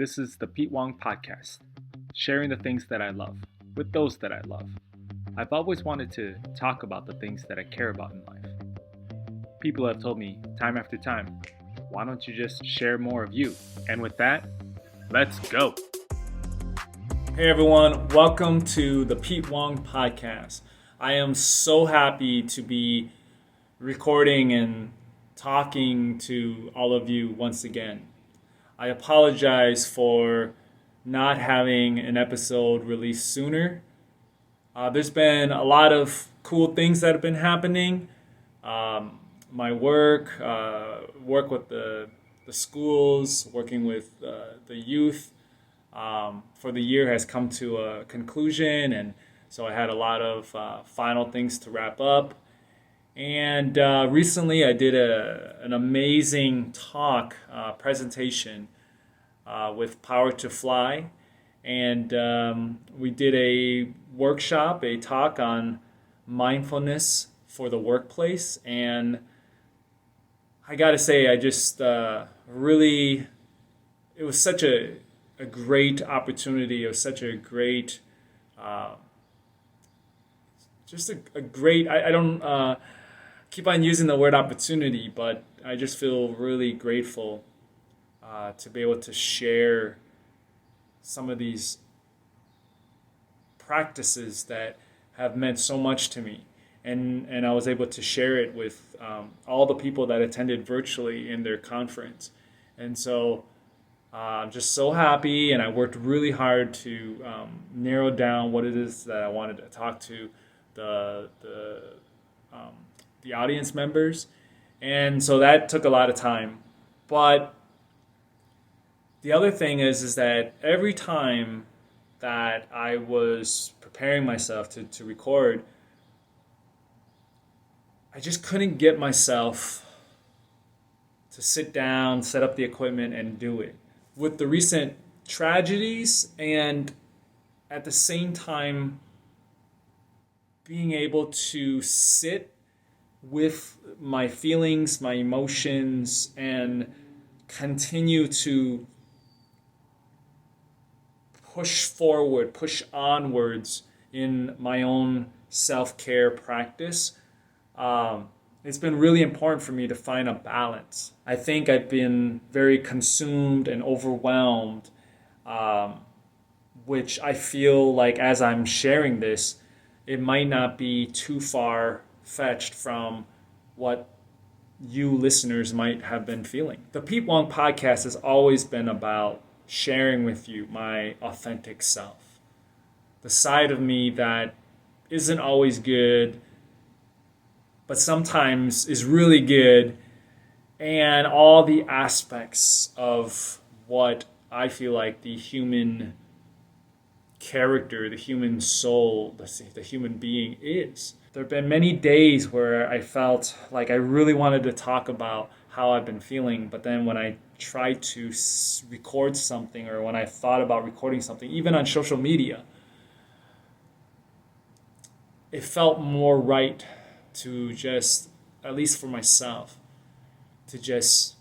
This is the Pete Wong Podcast, sharing the things that I love with those that I love. I've always wanted to talk about the things that I care about in life. People have told me time after time, why don't you just share more of you? And with that, let's go. Hey everyone, welcome to the Pete Wong Podcast. I am so happy to be recording and talking to all of you once again. I apologize for not having an episode released sooner. There's been a lot of cool things that have been happening. My work with the schools, working with the youth for the year has come to a conclusion, and so I had a lot of final things to wrap up. And recently I did an amazing talk presentation with Power to Fly. And we did a workshop, a talk on mindfulness for the workplace. And I got to say, I just really, it was such a great opportunity. It was such a great, just a great, I don't keep on using the word opportunity, but I just feel really grateful to be able to share some of these practices that have meant so much to me. And I was able to share it with all the people that attended virtually in their conference. And so I'm just so happy, and I worked really hard to narrow down what it is that I wanted to talk to the audience members, and so that took a lot of time. But the other thing is that every time that I was preparing myself to record, I just couldn't get myself to sit down, set up the equipment, and do it. With the recent tragedies, and at the same time being able to sit with my feelings, my emotions, and continue to push forward, push onwards in my own self-care practice. It's been really important for me to find a balance. I think I've been very consumed and overwhelmed, which I feel like as I'm sharing this, it might not be too far fetched from what you listeners might have been feeling. The Pete Wong Podcast has always been about sharing with you my authentic self, the side of me that isn't always good, but sometimes is really good, and all the aspects of what I feel like the human character, the human soul, the human being is. There have been many days where I felt like I really wanted to talk about how I've been feeling, but then when I tried to record something, or when I thought about recording something, even on social media, it felt more right to just, at least for myself, to just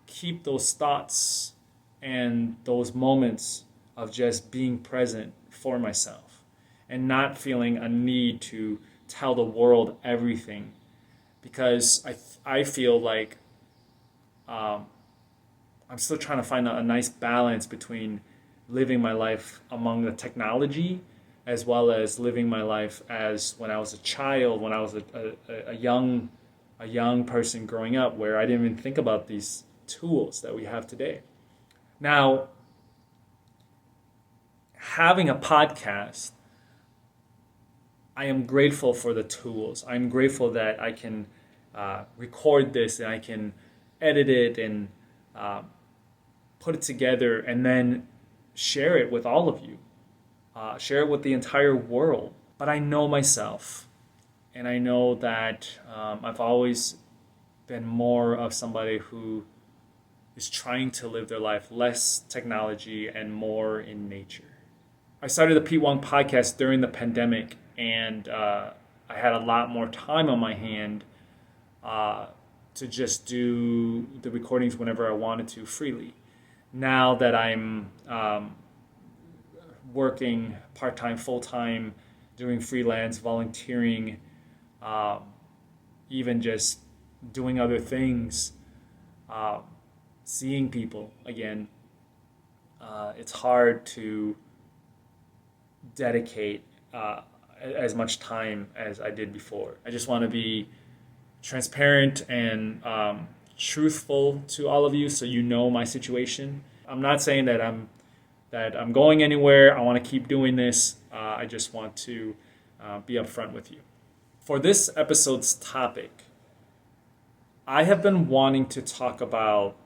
keep those thoughts and those moments of just being present for myself, and not feeling a need to tell the world everything, because I feel like I'm still trying to find a nice balance between living my life among the technology, as well as living my life as when I was a child, when I was a young person growing up, where I didn't even think about these tools that we have today. Now, having a podcast, I am grateful for the tools. I'm grateful that I can record this, and I can edit it and put it together, and then share it with all of you. Share it with the entire world. But I know myself, and I know that I've always been more of somebody who is trying to live their life less technology and more in nature. I started the Pete Wong Podcast during the pandemic, and I had a lot more time on my hand to just do the recordings whenever I wanted to freely. Now that I'm working part-time, full-time, doing freelance, volunteering, even just doing other things, seeing people again, it's hard to dedicate as much time as I did before. I just want to be transparent and truthful to all of you, so you know my situation. I'm not saying that I'm going anywhere. I want to keep doing this. I just want to be upfront with you. For this episode's topic, I have been wanting to talk about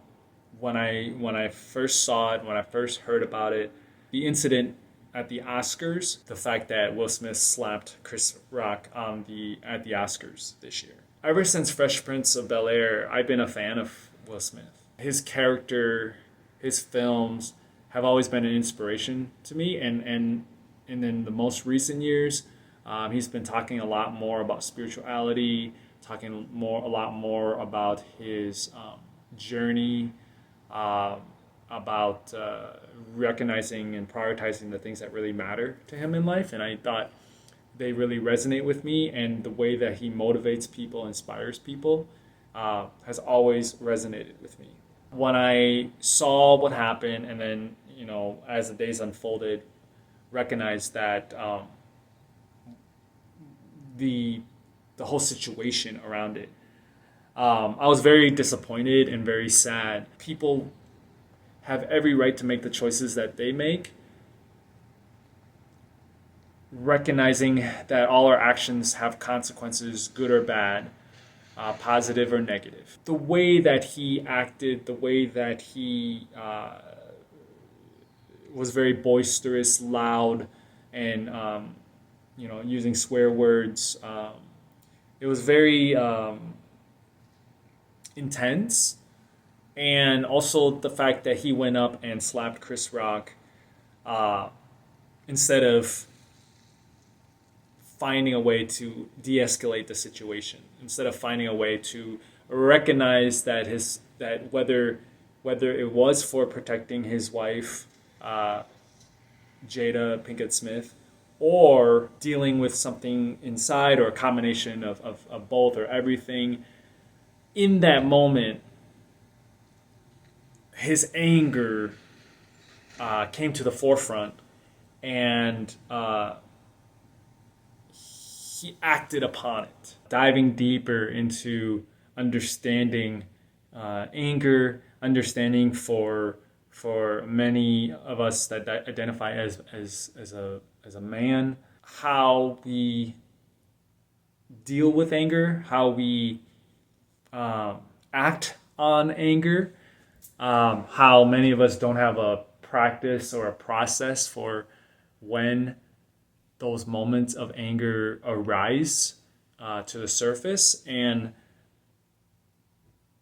when I first saw it, when I first heard about it, the incident at the Oscars, the fact that Will Smith slapped Chris Rock at the Oscars this year. Ever since Fresh Prince of Bel-Air, I've been a fan of Will Smith. His character, his films have always been an inspiration to me, and in the most recent years, he's been talking a lot more about spirituality, talking a lot more about his journey, about recognizing and prioritizing the things that really matter to him in life. And I thought they really resonate with me, and the way that he motivates people, inspires people, has always resonated with me. When I saw what happened, and then, as the days unfolded, recognized that the whole situation around it, I was very disappointed and very sad. People have every right to make the choices that they make, recognizing that all our actions have consequences, good or bad, positive or negative. The way that he acted, the way that he was very boisterous, loud, and using swear words. It was very intense. And also the fact that he went up and slapped Chris Rock instead of finding a way to de-escalate the situation, instead of finding a way to recognize that whether it was for protecting his wife, Jada Pinkett Smith, or dealing with something inside, or a combination of both or everything, in that moment, his anger came to the forefront, and he acted upon it. Diving deeper into understanding anger, understanding for many of us that identify as a man, how we deal with anger, how we act on anger. How many of us don't have a practice or a process for when those moments of anger arise to the surface, and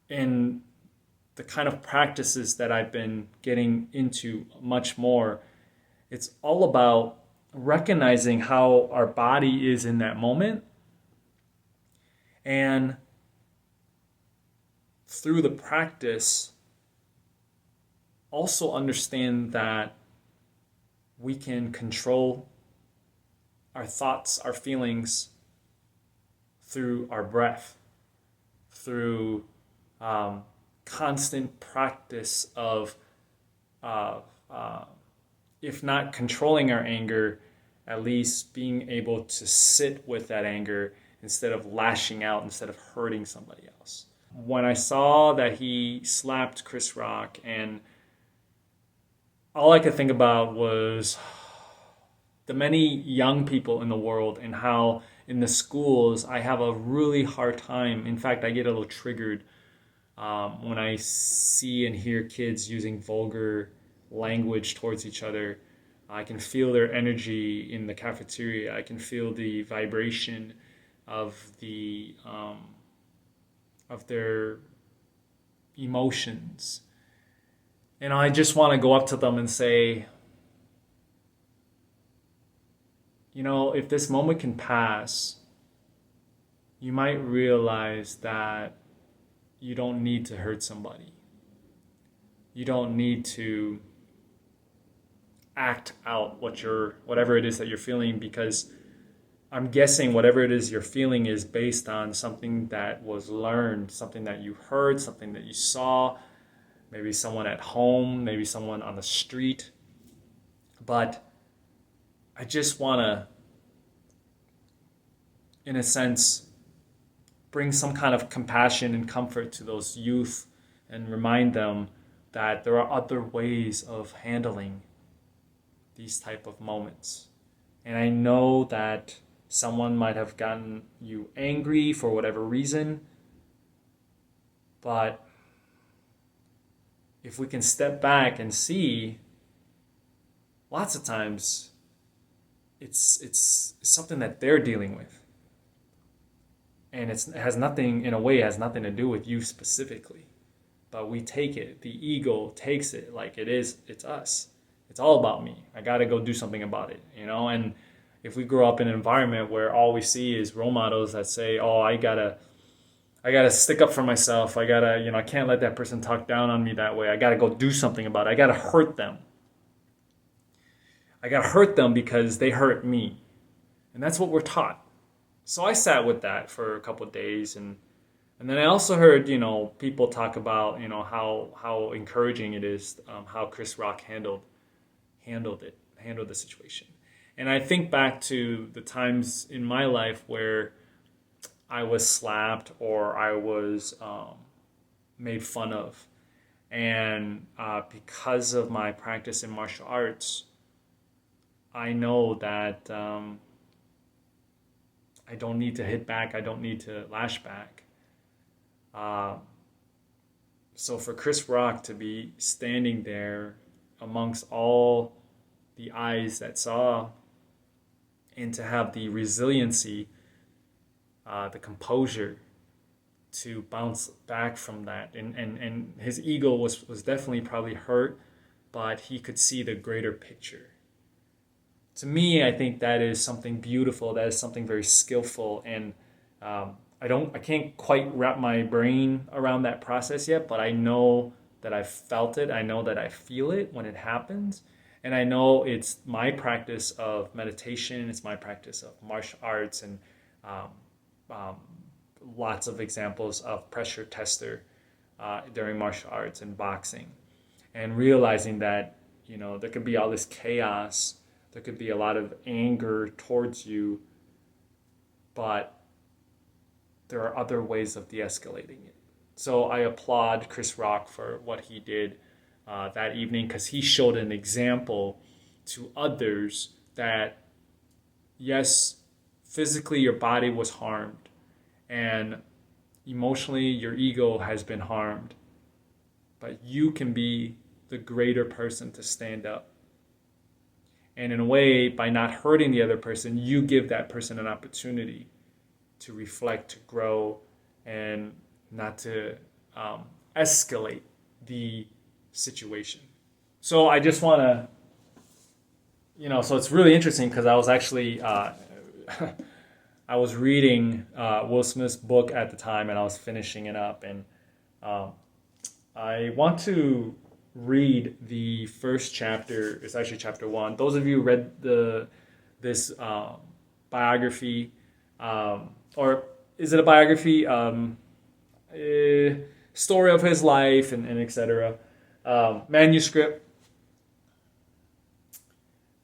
the kind of practices that I've been getting into much more. It's all about recognizing how our body is in that moment, and through the practice, also understand that we can control our thoughts, our feelings, through our breath, through constant practice of, if not controlling our anger, at least being able to sit with that anger instead of lashing out, instead of hurting somebody else. When I saw that he slapped Chris Rock, and all I could think about was the many young people in the world, and how in the schools I have a really hard time. In fact, I get a little triggered when I see and hear kids using vulgar language towards each other. I can feel their energy in the cafeteria. I can feel the vibration of their emotions. And I just want to go up to them and say, if this moment can pass, you might realize that you don't need to hurt somebody. You don't need to act out whatever it is that you're feeling, because I'm guessing whatever it is you're feeling is based on something that was learned, something that you heard, something that you saw, maybe someone at home, maybe someone on the street. But I just want to, in a sense, bring some kind of compassion and comfort to those youth and remind them that there are other ways of handling these type of moments. And I know that someone might have gotten you angry for whatever reason, but if we can step back and see, lots of times it's something that they're dealing with. And it has nothing, in a way, it has nothing to do with you specifically. But we take it, the ego takes it like it's us. It's all about me. I got to go do something about it, And if we grow up in an environment where all we see is role models that say, "Oh, I gotta stick up for myself. I gotta, I can't let that person talk down on me that way. I gotta go do something about it. I gotta hurt them. I gotta hurt them because they hurt me," and that's what we're taught. So I sat with that for a couple of days, and then I also heard, people talk about, how encouraging it is, how Chris Rock handled the situation. And I think back to the times in my life where I was slapped or I was made fun of. And because of my practice in martial arts, I know that I don't need to hit back. I don't need to lash back. So for Chris Rock to be standing there amongst all the eyes that saw, and to have the resiliency, the composure to bounce back from that. And his ego was definitely probably hurt, but he could see the greater picture. To me, I think that is something beautiful. That is something very skillful. And I can't quite wrap my brain around that process yet, but I know that I felt it. I know that I feel it when it happens. And I know it's my practice of meditation, it's my practice of martial arts, and lots of examples of pressure tester during martial arts and boxing. And realizing that, there could be all this chaos, there could be a lot of anger towards you, but there are other ways of de-escalating it. So I applaud Chris Rock for what he did that evening, because he showed an example to others that, yes, physically your body was harmed and emotionally your ego has been harmed, but you can be the greater person to stand up. And in a way, by not hurting the other person, you give that person an opportunity to reflect, to grow, and not to escalate the situation. So I just want to, so it's really interesting, because I was actually, I was reading Will Smith's book at the time, and I was finishing it up, and I want to read the first chapter. It's actually chapter 1. Those of you who read this biography, or is it a biography? Story of his life and etc. Manuscript.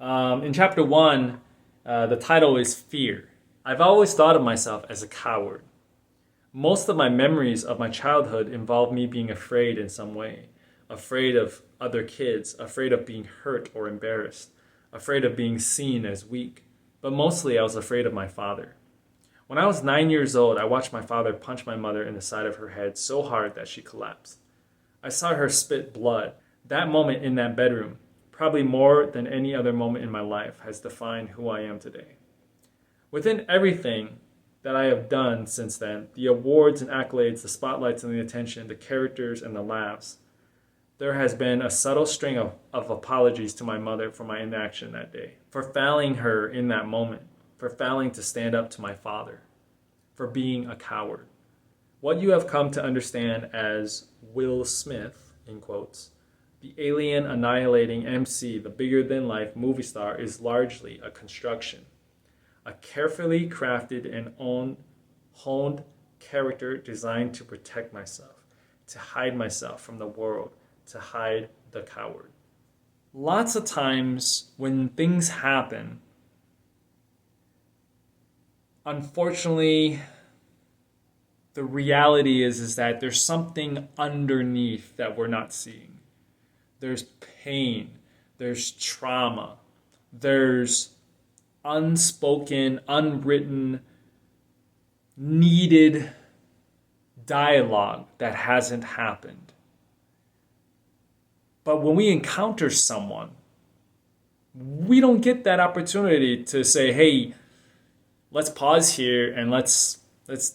In chapter 1, the title is Fear. I've always thought of myself as a coward. Most of my memories of my childhood involve me being afraid in some way. Afraid of other kids, afraid of being hurt or embarrassed, afraid of being seen as weak. But mostly I was afraid of my father. When I was 9 years old, I watched my father punch my mother in the side of her head so hard that she collapsed. I saw her spit blood. That moment in that bedroom, probably more than any other moment in my life, has defined who I am today. Within everything that I have done since then, the awards and accolades, the spotlights and the attention, the characters and the laughs, there has been a subtle string of apologies to my mother for my inaction that day, for failing her in that moment, for failing to stand up to my father, for being a coward. What you have come to understand as Will Smith, in quotes, the alien annihilating MC, the bigger-than-life movie star, is largely a construction. A carefully crafted and honed character designed to protect myself, to hide myself from the world, to hide the coward. Lots of times when things happen, unfortunately, the reality is that there's something underneath that we're not seeing. There's pain, there's trauma, there's unspoken, unwritten, needed dialogue that hasn't happened. But when we encounter someone, we don't get that opportunity to say, hey, let's pause here and let's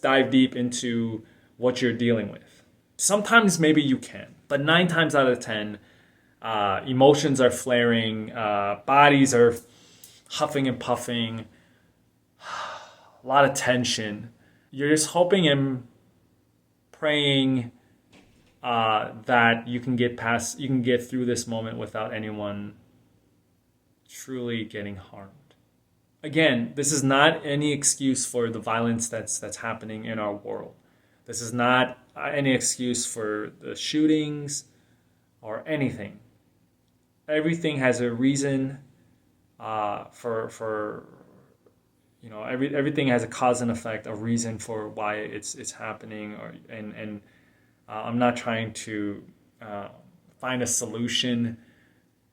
dive deep into what you're dealing with. Sometimes maybe you can, but 9 times out of 10, emotions are flaring, bodies are huffing and puffing, a lot of tension. You're just hoping and praying that you can get through this moment without anyone truly getting harmed. Again, this is not any excuse for the violence that's happening in our world. This is not any excuse for the shootings or anything. Everything has a reason everything has a cause and effect, a reason for why it's happening, and I'm not trying to find a solution,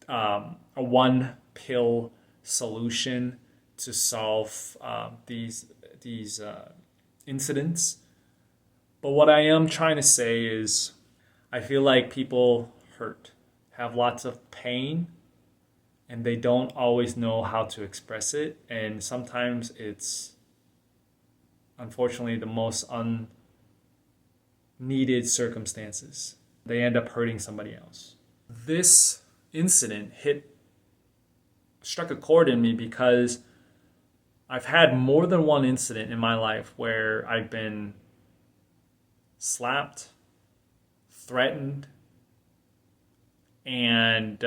a one pill solution to solve these incidents. But what I am trying to say is, I feel like people hurt, have lots of pain, and they don't always know how to express it. And sometimes it's, unfortunately, the most unneeded circumstances. They end up hurting somebody else. This incident struck a chord in me because I've had more than one incident in my life where I've been slapped, threatened, and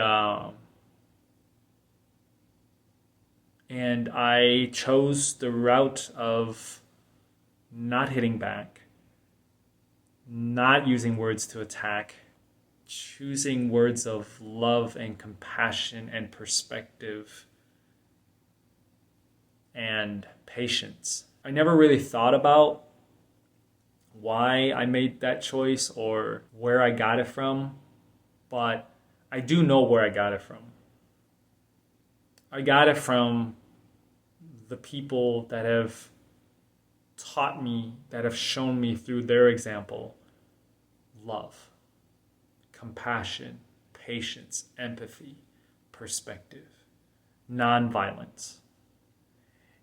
I chose the route of not hitting back, not using words to attack, choosing words of love and compassion and perspective and patience. I never really thought about why I made that choice or where I got it from, but I do know where I got it from. I got it from the people that have taught me, that have shown me through their example, love, compassion, patience, empathy, perspective, nonviolence,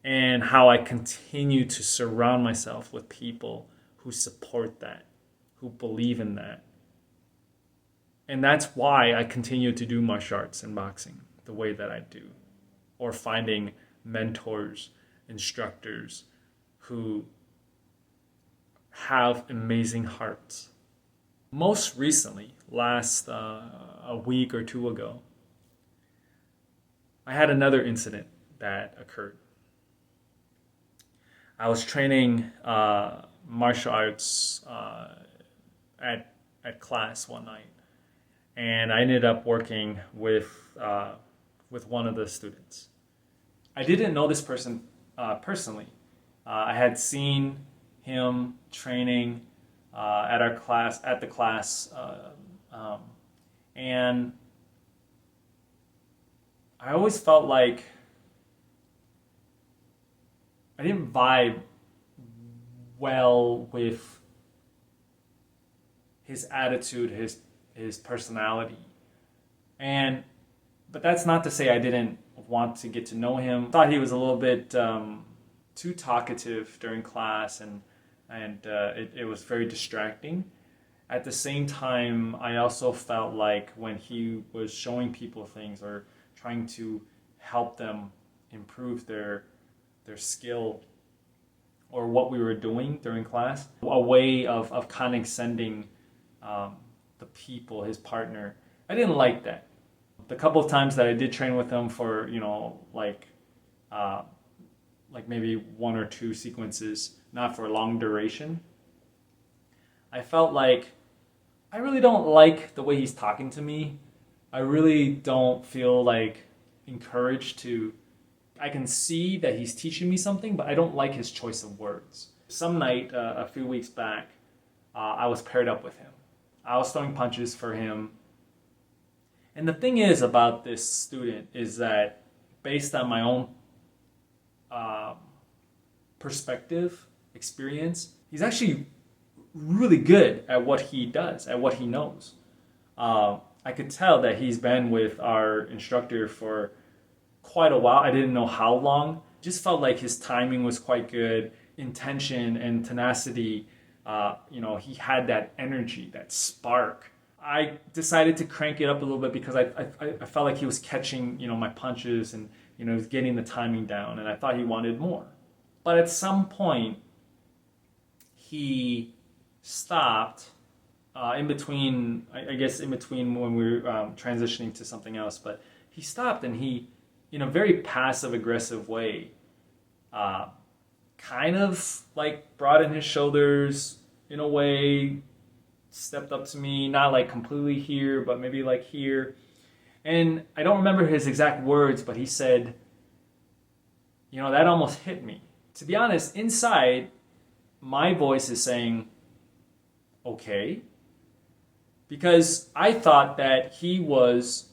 and how I continue to surround myself with people who support that, who believe in that. And that's why I continue to do martial arts and boxing the way that I do, or finding mentors, instructors who have amazing hearts. Most recently, last a week or two ago, I had another incident that occurred. I was training martial arts at class one night, and I ended up working with one of the students. I didn't know this person personally. I had seen him training at the class, and I always felt like I didn't vibe well with his attitude, his personality, but that's not to say I didn't want to get to know him. I thought he was a little bit too talkative during class, and it was very distracting. At the same time, I also felt like when he was showing people things or trying to help them improve their skill or what we were doing during class, a way of condescending the people, his partner. I didn't like that. The couple of times that I did train with him for, like maybe one or two sequences, not for a long duration, I felt like I really don't like the way he's talking to me. I really don't feel like encouraged to. I can see that he's teaching me something, but I don't like his choice of words. Some night, a few weeks back, I was paired up with him. I was throwing punches for him. And the thing is about this student is that based on my own perspective, experience, he's actually really good at what he does, at what he knows. I could tell that he's been with our instructor for quite a while. I didn't know how long. Just felt like his timing was quite good, intention and tenacity. He had that energy, that spark. I decided to crank it up a little bit because I felt like he was catching, my punches and, he was getting the timing down, and I thought he wanted more. But at some point, he stopped in between when we were transitioning to something else. But he stopped and he, in a very passive-aggressive way, kind of like brought in his shoulders in a way, stepped up to me, not like completely here, but maybe like here. And I don't remember his exact words, but he said, that almost hit me. To be honest, inside, my voice is saying, okay. Because I thought that he was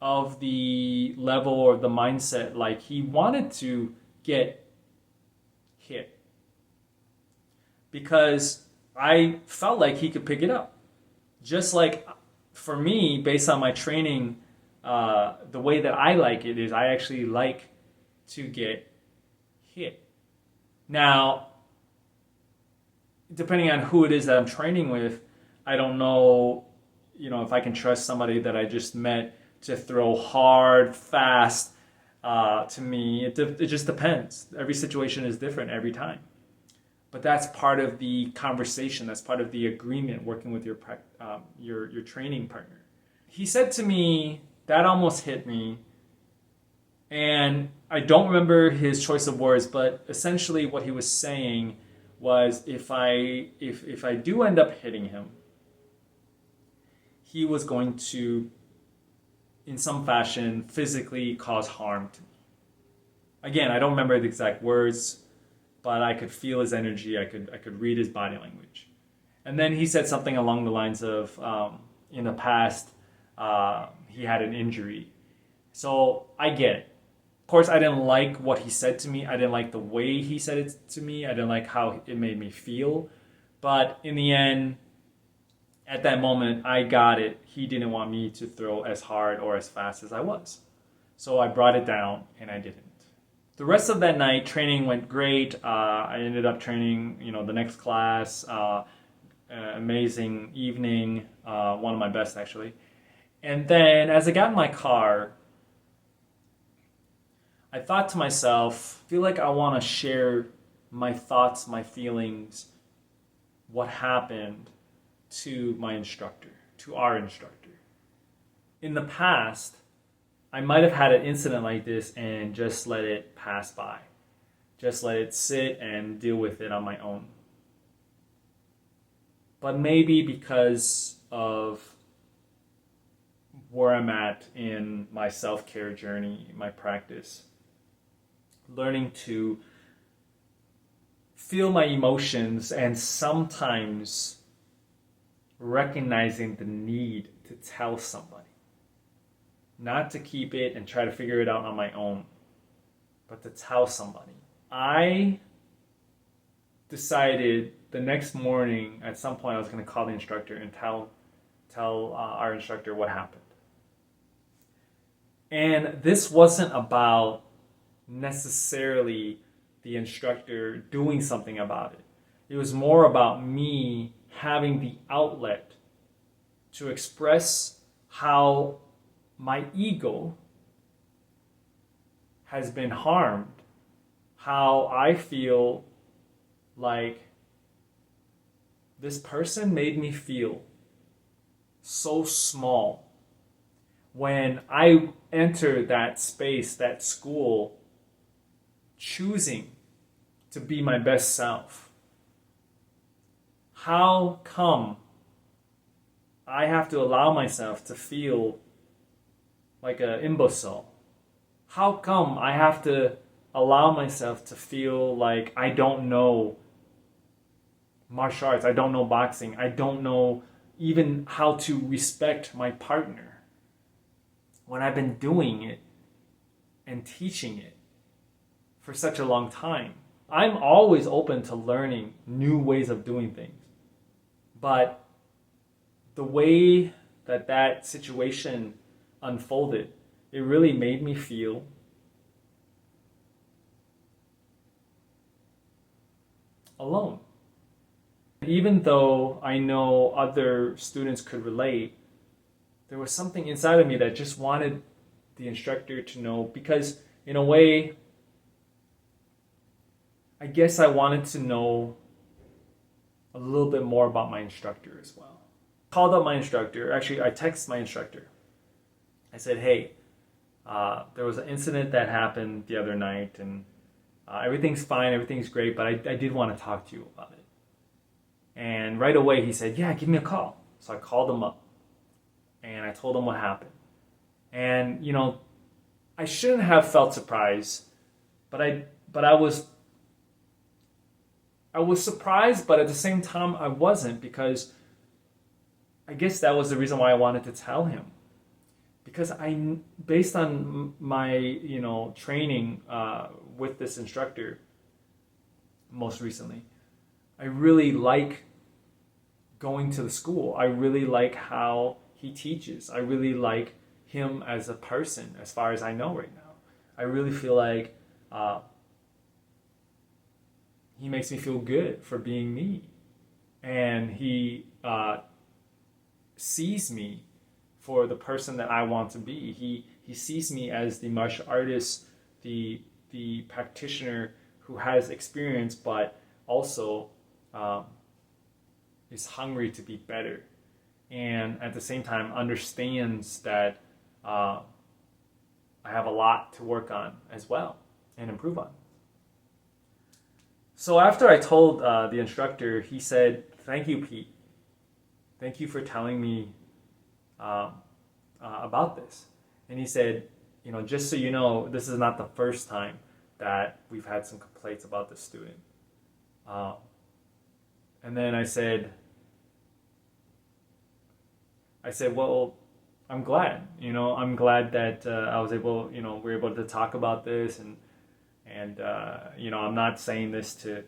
of the level or the mindset, like he wanted to get hit. Because I felt like he could pick it up. Just like for me, based on my training, the way that I like it is I actually like to get hit. Now, depending on who it is that I'm training with, I don't know, if I can trust somebody that I just met to throw hard, fast to me. It just depends. Every situation is different every time. But that's part of the conversation. That's part of the agreement working with your training partner. He said to me, that almost hit me. And I don't remember his choice of words, but essentially what he was saying was if I do end up hitting him, he was going to, in some fashion, physically cause harm to me. Again, I don't remember the exact words, but I could feel his energy. I could read his body language. And then he said something along the lines of, in the past, he had an injury. So I get it. Of course, I didn't like what he said to me. I didn't like the way he said it to me. I didn't like how it made me feel. But in the end, at that moment, I got it. He didn't want me to throw as hard or as fast as I was. So I brought it down, and I didn't. The rest of that night, training went great. I ended up training, the next class. Amazing evening. One of my best, actually. And then as I got in my car, I thought to myself, I feel like I want to share my thoughts, my feelings, what happened to my instructor, to our instructor. In the past, I might have had an incident like this and just let it pass by. Just let it sit and deal with it on my own. But maybe because of where I'm at in my self-care journey, my practice, learning to feel my emotions and sometimes recognizing the need to tell somebody. Not to keep it and try to figure it out on my own, but to tell somebody. I decided the next morning at some point I was going to call the instructor and tell our instructor what happened. And this wasn't about necessarily the instructor doing something about it. It was more about me having the outlet to express how my ego has been harmed, how I feel like this person made me feel so small when I entered that space, that school, choosing to be my best self. How come I have to allow myself to feel like an imbecile? How come I have to allow myself to feel like I don't know martial arts, I don't know boxing, I don't know even how to respect my partner when I've been doing it and teaching it for such a long time? I'm always open to learning new ways of doing things. But the way that situation unfolded, it really made me feel alone. Even though I know other students could relate, there was something inside of me that just wanted the instructor to know, because in a way, I guess I wanted to know a little bit more about my instructor as well. Called up my instructor. Actually, I texted my instructor. I said, hey, there was an incident that happened the other night, and everything's fine, everything's great, but I did want to talk to you about it. And right away he said, yeah, give me a call. So I called him up and I told him what happened. And, you know, I shouldn't have felt surprised, but I was surprised, but at the same time I wasn't, because I guess that was the reason why I wanted to tell him. Because based on my, you know, training with this instructor most recently, I really like going to the school. I really like how he teaches. I really like him as a person, as far as I know right now. I really feel like he makes me feel good for being me. And he sees me for the person that I want to be. He sees me as the martial artist, the practitioner who has experience, but also is hungry to be better, and at the same time understands that I have a lot to work on as well and improve on. So after I told the instructor, he said, thank you, Pete. Thank you for telling me about this. And he said, you know, just so you know, this is not the first time that we've had some complaints about this student. And then I said, well, I'm glad, you know, I'm glad that I was able, you know, we're able to talk about this, and you know, I'm not saying this to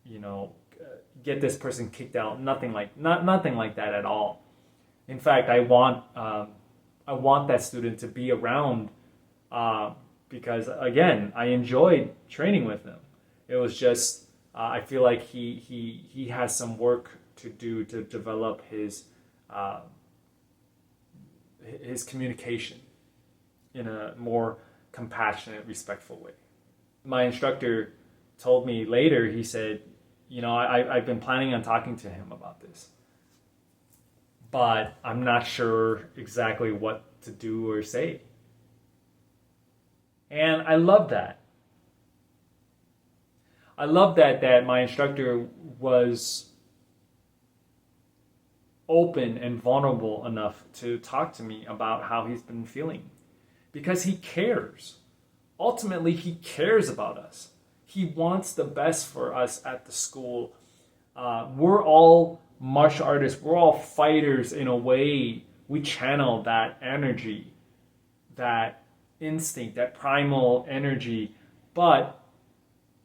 you know, get this person kicked out. Nothing like that at all. In fact, I want that student to be around because again, I enjoyed training with him. It was just I feel like he has some work to do to develop his communication in a more compassionate, respectful way. My instructor told me later, he said, you know, I've been planning on talking to him about this, but I'm not sure exactly what to do or say. And I love that. I love that my instructor was open and vulnerable enough to talk to me about how he's been feeling, because he cares. Ultimately, he cares about us. He wants the best for us at the school. We're all martial artists. We're all fighters in a way. We channel that energy, that instinct, that primal energy, but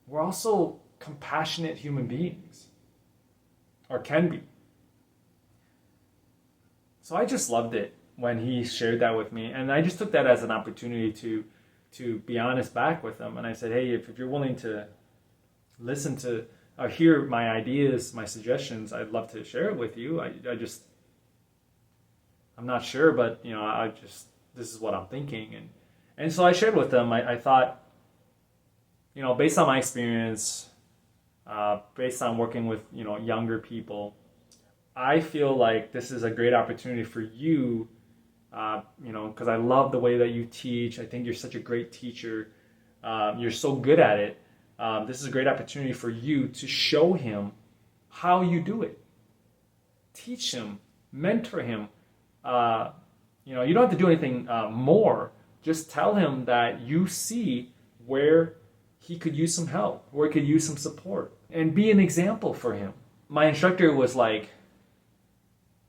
we're also compassionate human beings, or can be. So I just loved it when he shared that with me, and I just took that as an opportunity to be honest back with him. And I said, hey, if you're willing to listen to or hear my ideas, my suggestions, I'd love to share it with you. I'm not sure, but you know, this is what I'm thinking. And so I shared with them. I thought based on my experience, based on working with, younger people, I feel like this is a great opportunity for you, because I love the way that you teach. I think you're such a great teacher. You're so good at it. This is a great opportunity for you to show him how you do it. Teach him, mentor him. You don't have to do anything more. Just tell him that you see where he could use some help, where he could use some support, and be an example for him. My instructor was like,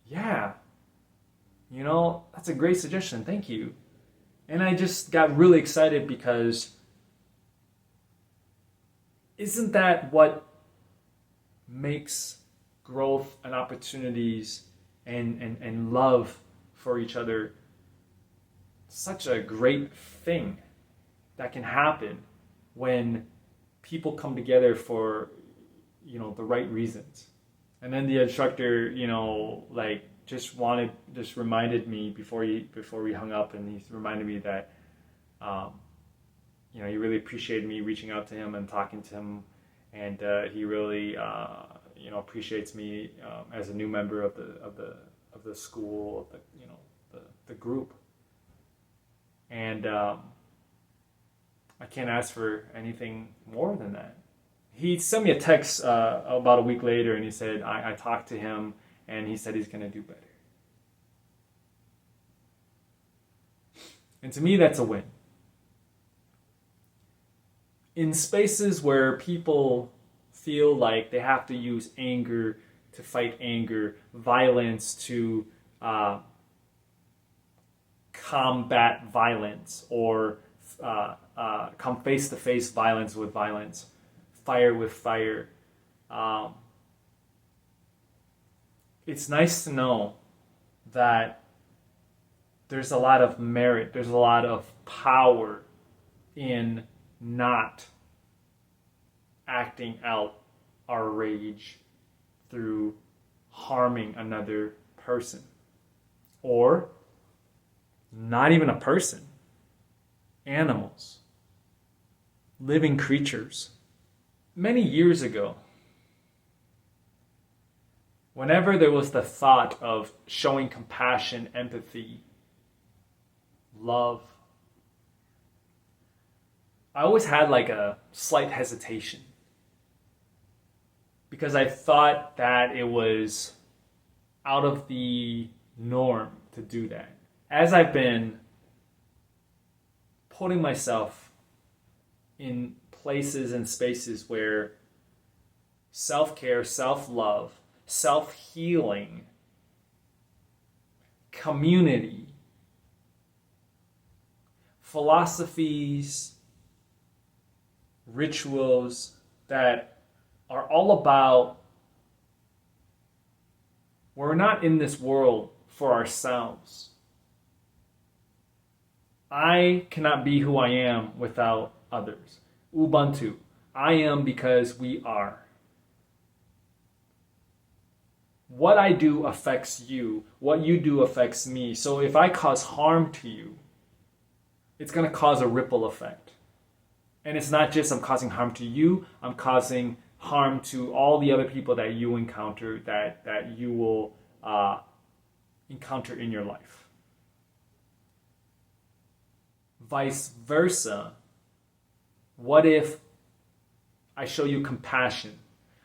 yeah, that's a great suggestion. Thank you. And I just got really excited because isn't that what makes growth and opportunities and love for each other such a great thing that can happen when people come together for the right reasons? And then the instructor just reminded me before we hung up, and he reminded me that he really appreciated me reaching out to him and talking to him, and he really appreciates me as a new member of the school, of the group. And I can't ask for anything more than that. He sent me a text about a week later, and he said, I talked to him, and he said he's going to do better. And to me, that's a win. In spaces where people feel like they have to use anger to fight anger, violence to combat violence, or come face-to-face violence with violence, fire with fire. It's nice to know that there's a lot of merit, there's a lot of power in not acting out our rage through harming another person, or not even a person, animals, living creatures. Many years ago, whenever there was the thought of showing compassion, empathy, love, I always had like a slight hesitation, because I thought that it was out of the norm to do that. As I've been putting myself in places and spaces where self-care, self-love, self-healing, community, philosophies, rituals that are all about, we're not in this world for ourselves. I cannot be who I am without others. Ubuntu. I am because we are. What I do affects you. What you do affects me. So if I cause harm to you, it's going to cause a ripple effect. And it's not just I'm causing harm to you, I'm causing harm to all the other people that you encounter, that you will encounter in your life. Vice versa, what if I show you compassion,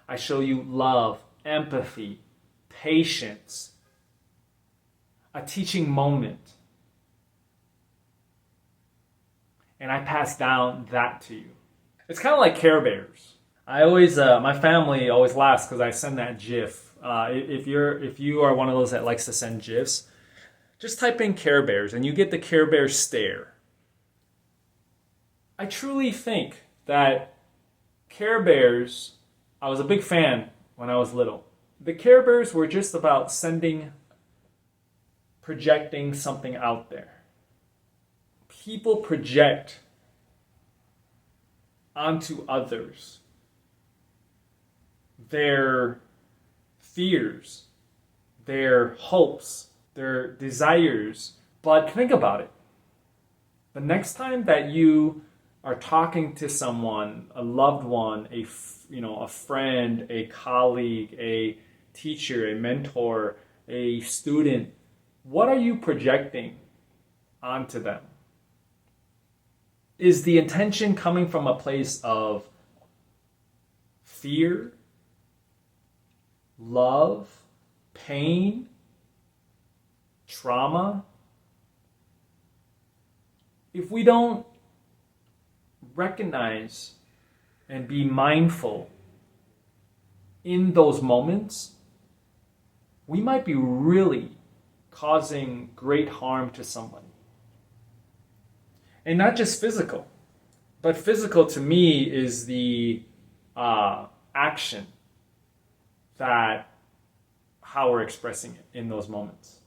I show you love, empathy, patience, a teaching moment, and I pass down that to you? It's kind of like Care Bears. I always, my family always laughs because I send that GIF. If you are one of those that likes to send GIFs, just type in Care Bears and you get the Care Bear stare. I truly think that Care Bears, I was a big fan when I was little. The Care Bears were just about projecting something out there. People project onto others their fears, their hopes, their desires. But think about it. The next time that you are talking to someone, a loved one, a friend, a colleague, a teacher, a mentor, a student, what are you projecting onto them? Is the intention coming from a place of fear, love, pain, trauma? If we don't recognize and be mindful in those moments, we might be really causing great harm to somebody. And not just physical, but physical to me is the action that how we're expressing it in those moments.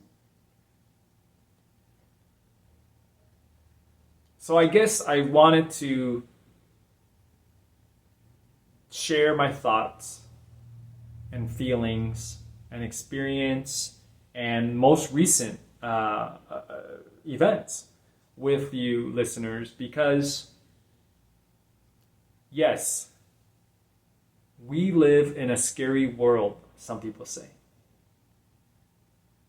So I guess I wanted to share my thoughts and feelings and experience and most recent events with you listeners, because yes, we live in a scary world, some people say.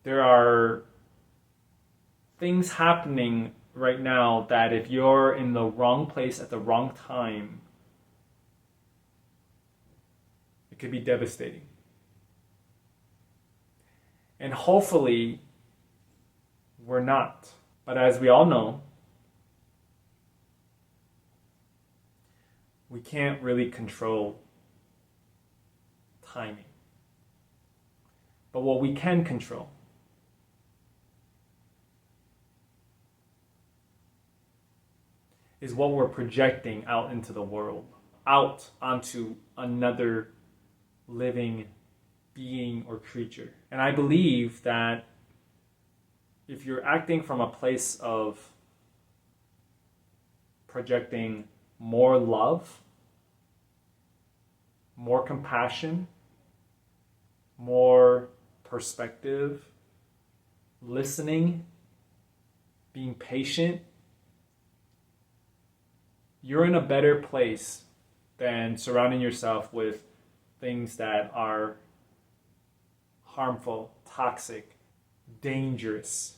There are things happening right now that if you're in the wrong place at the wrong time, it could be devastating. And hopefully, we're not. But as we all know, we can't really control timing. But what we can control is what we're projecting out into the world, out onto another living being or creature. And I believe that if you're acting from a place of projecting more love, more compassion, more perspective, listening, being patient, you're in a better place than surrounding yourself with things that are harmful, toxic, dangerous.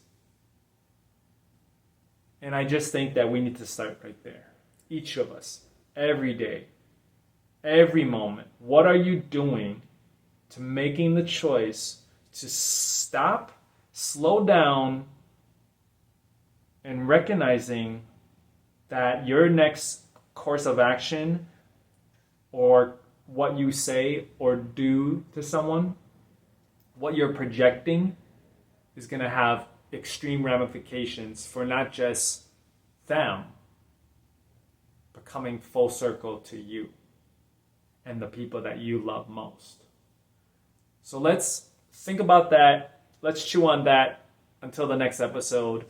And I just think that we need to start right there. Each of us, every day, every moment. What are you doing to making the choice to stop, slow down, and recognizing that your next course of action or what you say or do to someone, what you're projecting, is going to have extreme ramifications for not just them, but coming full circle to you and the people that you love most. So let's think about that. Let's chew on that until the next episode.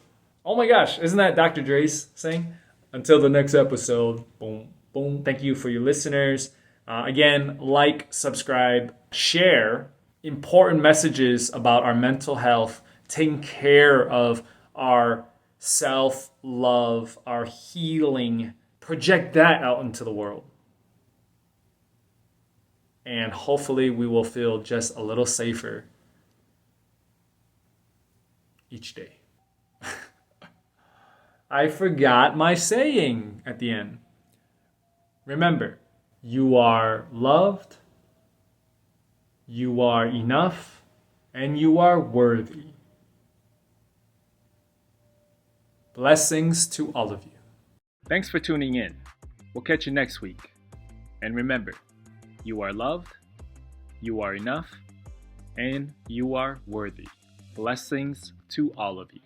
Oh my gosh, isn't that Dr. Dre's saying? Until the next episode. Boom, boom. Thank you for your listeners. Again, like, subscribe, share important messages about our mental health, taking care of our self-love, our healing. Project that out into the world. And hopefully we will feel just a little safer each day. I forgot my saying at the end. Remember, you are loved, you are enough, and you are worthy. Blessings to all of you. Thanks for tuning in. We'll catch you next week. And remember, you are loved, you are enough, and you are worthy. Blessings to all of you.